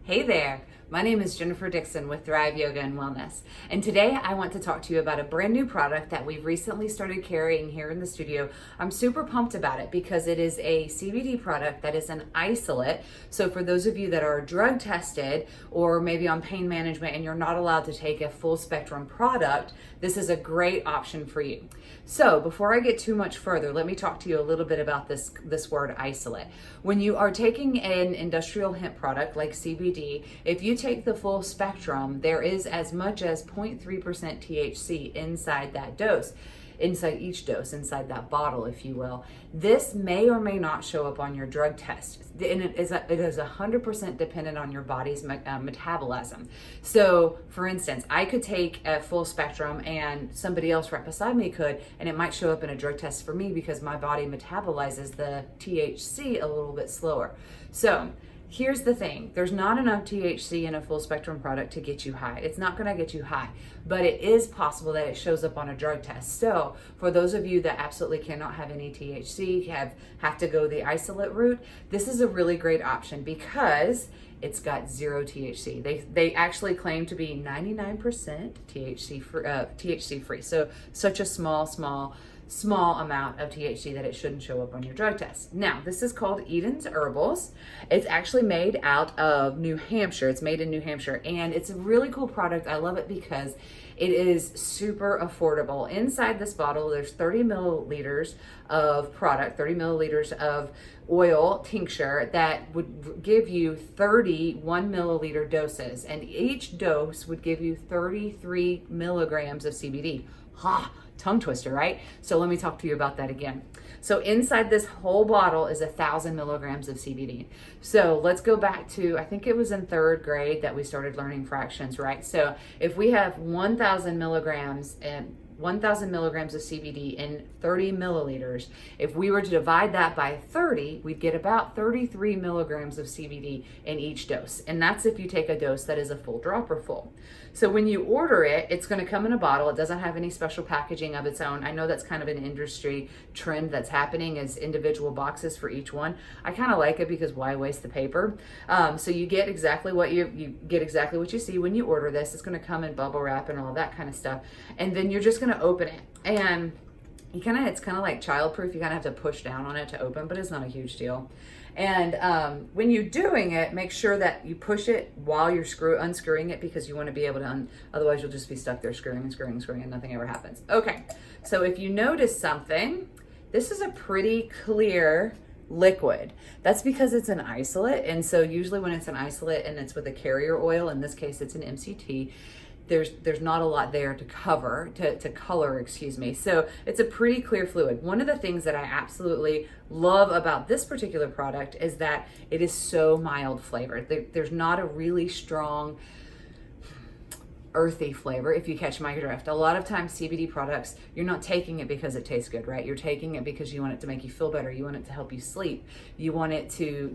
Hey there, my name is Jennifer Dixon with Thrive Yoga and Wellness, and today I want to talk to you about a brand new product that we've recently started carrying here in the studio. I'm super pumped about it because it is a CBD product that is an isolate. So for those of you that are drug tested or maybe on pain management and you're not allowed to take a full spectrum product, this is a great option for you. So before I get too much further, let me talk to you a little bit about this word isolate. When you are taking an industrial hemp product like CBD, if you take the full spectrum, there is as much as 0.3% THC inside that dose, inside each dose, inside that bottle, if you will. This may or may not show up on your drug test, and it is 100% dependent on your body's metabolism. So for instance, I could take a full spectrum and somebody else right beside me could, and it might show up in a drug test for me because my body metabolizes the THC a little bit slower. So here's the thing, there's not enough THC in a full spectrum product to get you high. It's not gonna get you high, but it is possible that it shows up on a drug test. So for those of you that absolutely cannot have any THC, have to go the isolate route, this is a really great option because it's got zero THC. They actually claim to be 99% THC free. So such a small amount of THC that it shouldn't show up on your drug test. Now, this is called Eden's Herbals. It's actually made out of New Hampshire. It's made in New Hampshire, and it's a really cool product. I love it because it is super affordable. Inside this bottle, there's 30 milliliters of product, 30 milliliters of oil tincture that would give you 30 1 milliliter doses, and each dose would give you 33 milligrams of CBD. Tongue twister, right? So let me talk to you about that again. So inside this whole bottle is 1,000 milligrams of CBD. So let's go back to, I think it was in 3rd grade that we started learning fractions, right? So if we have 1,000 milligrams of CBD in 30 milliliters, if we were to divide that by 30, we'd get about 33 milligrams of CBD in each dose. And that's if you take a dose that is a full dropper full. So when you order it, it's going to come in a bottle. It doesn't have any special packaging of its own. I know that's kind of an industry trend that's happening, as individual boxes for each one. I kind of like it because why waste the paper? So you get exactly what you get exactly what you see when you order this. It's going to come in bubble wrap and all that kind of stuff. And then you're just going to open it, and it's kind of like childproof. You kind of have to push down on it to open, but it's not a huge deal. And when you're doing it, make sure that you push it while you're unscrewing it, because you want to be able to, otherwise you'll just be stuck there screwing and nothing ever happens. Okay, so if you notice something, this is a pretty clear liquid. That's because it's an isolate, and so usually when it's an isolate and it's with a carrier oil, in this case it's an MCT, there's not a lot there to color, excuse me. So it's a pretty clear fluid. One of the things that I absolutely love about this particular product is that it is so mild flavored. There's not a really strong earthy flavor, if you catch my drift. A lot of times CBD products, you're not taking it because it tastes good, right? You're taking it because you want it to make you feel better. You want it to help you sleep. You want it to,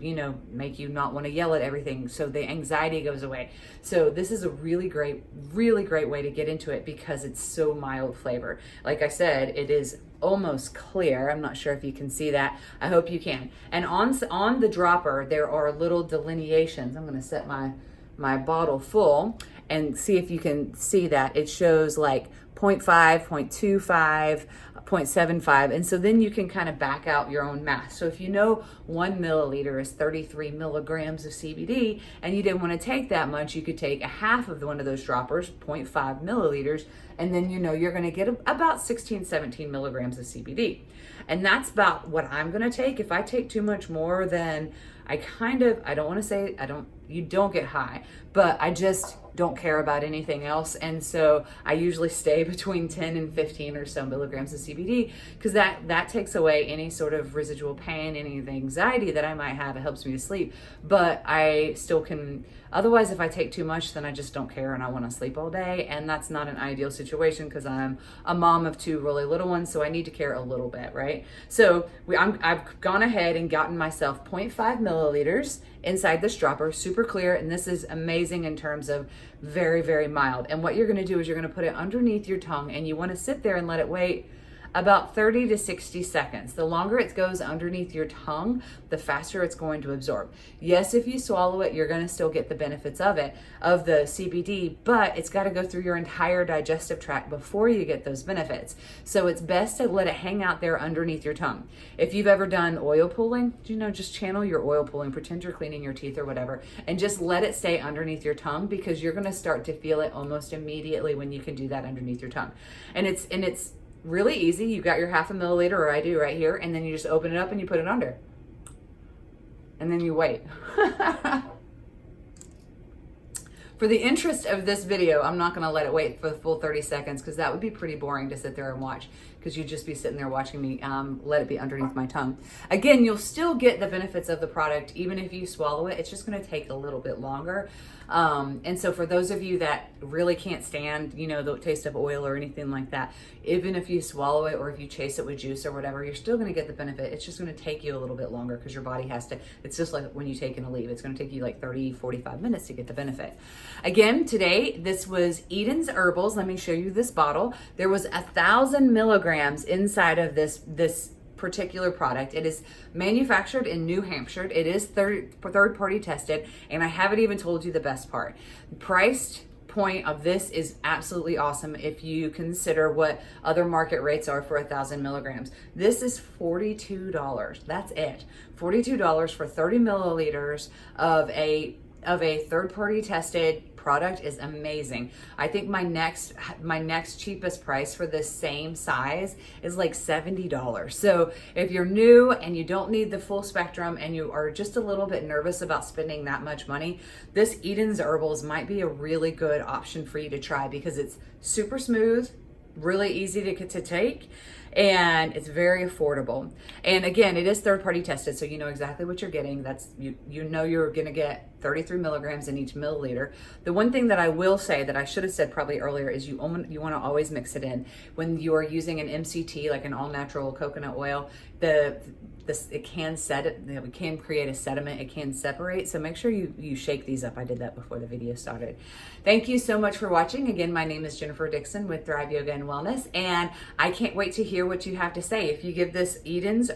make you not want to yell at everything, so the anxiety goes away. So this is a really great way to get into it because it's so mild flavor. Like I said, it is almost clear. I'm not sure if you can see that. I hope you can. And on the dropper, there are little delineations. I'm going to set my bottle full and see if you can see that. It shows like 0.5, 0.25, 0.75, and so then you can kind of back out your own math. So if you know 1 milliliter is 33 milligrams of CBD and you didn't want to take that much, you could take a half of one of those droppers, 0.5 milliliters, and then you're going to get about 16, 17 milligrams of CBD. And that's about what I'm going to take. If I take too much more, then you don't get high, but I just don't care about anything else. And so I usually stay between 10 and 15 or so milligrams of CBD, because that takes away any sort of residual pain, any of the anxiety that I might have. It helps me to sleep, but I still can, otherwise if I take too much, then I just don't care and I want to sleep all day. And that's not an ideal situation because I'm a mom of 2 really little ones, so I need to care a little bit, right? So I've gone ahead and gotten myself 0.5 milliliters inside this dropper, super clear, and this is amazing in terms of very, very mild. And what you're going to do is you're going to put it underneath your tongue, and you want to sit there and let it wait about 30 to 60 seconds. The longer it goes underneath your tongue, the faster it's going to absorb. Yes, if you swallow it, you're going to still get the benefits of it, of the CBD, but it's got to go through your entire digestive tract before you get those benefits. So it's best to let it hang out there underneath your tongue. If you've ever done oil pulling, just channel your oil pulling, pretend you're cleaning your teeth or whatever, and just let it stay underneath your tongue, because you're going to start to feel it almost immediately when you can do that underneath your tongue. And it's really easy. You got your 0.5 milliliter, or I do right here, and then you just open it up and you put it under. And then you wait. For the interest of this video, I'm not going to let it wait for the full 30 seconds, because that would be pretty boring to sit there and watch, because you'd just be sitting there watching me let it be underneath my tongue. Again, you'll still get the benefits of the product even if you swallow it. It's just going to take a little bit longer. And so for those of you that really can't stand, the taste of oil or anything like that, even if you swallow it or if you chase it with juice or whatever, you're still going to get the benefit. It's just going to take you a little bit longer, because your body has to, it's just like when you take in a leave, it's going to take you like 30, 45 minutes to get the benefit. Again, today, this was Eden's Herbals. Let me show you this bottle. There was 1,000 milligrams inside of this particular product. It is manufactured in New Hampshire. It is third party tested, and I haven't even told you the best part. The price point of this is absolutely awesome if you consider what other market rates are for 1,000 milligrams. This is $42. That's it. $42 for 30 milliliters of a third-party tested product is amazing. I think my next cheapest price for this same size is like $70. So if you're new and you don't need the full spectrum and you are just a little bit nervous about spending that much money, this Eden's Herbals might be a really good option for you to try, because it's super smooth, really easy to take, and it's very affordable. And again, it is third party tested, so you know exactly what you're getting. That's you know you're gonna get 33 milligrams in each milliliter. The one thing that I will say that I should have said probably earlier is you want to always mix it in when you are using an MCT, like an all natural coconut oil. It can create a sediment, it can separate, so make sure you shake these up. I did that before the video started. Thank you so much for watching. Again, my name is Jennifer Dixon with Thrive Yoga and Wellness, and I can't wait to hear what you have to say. If you give this Eden's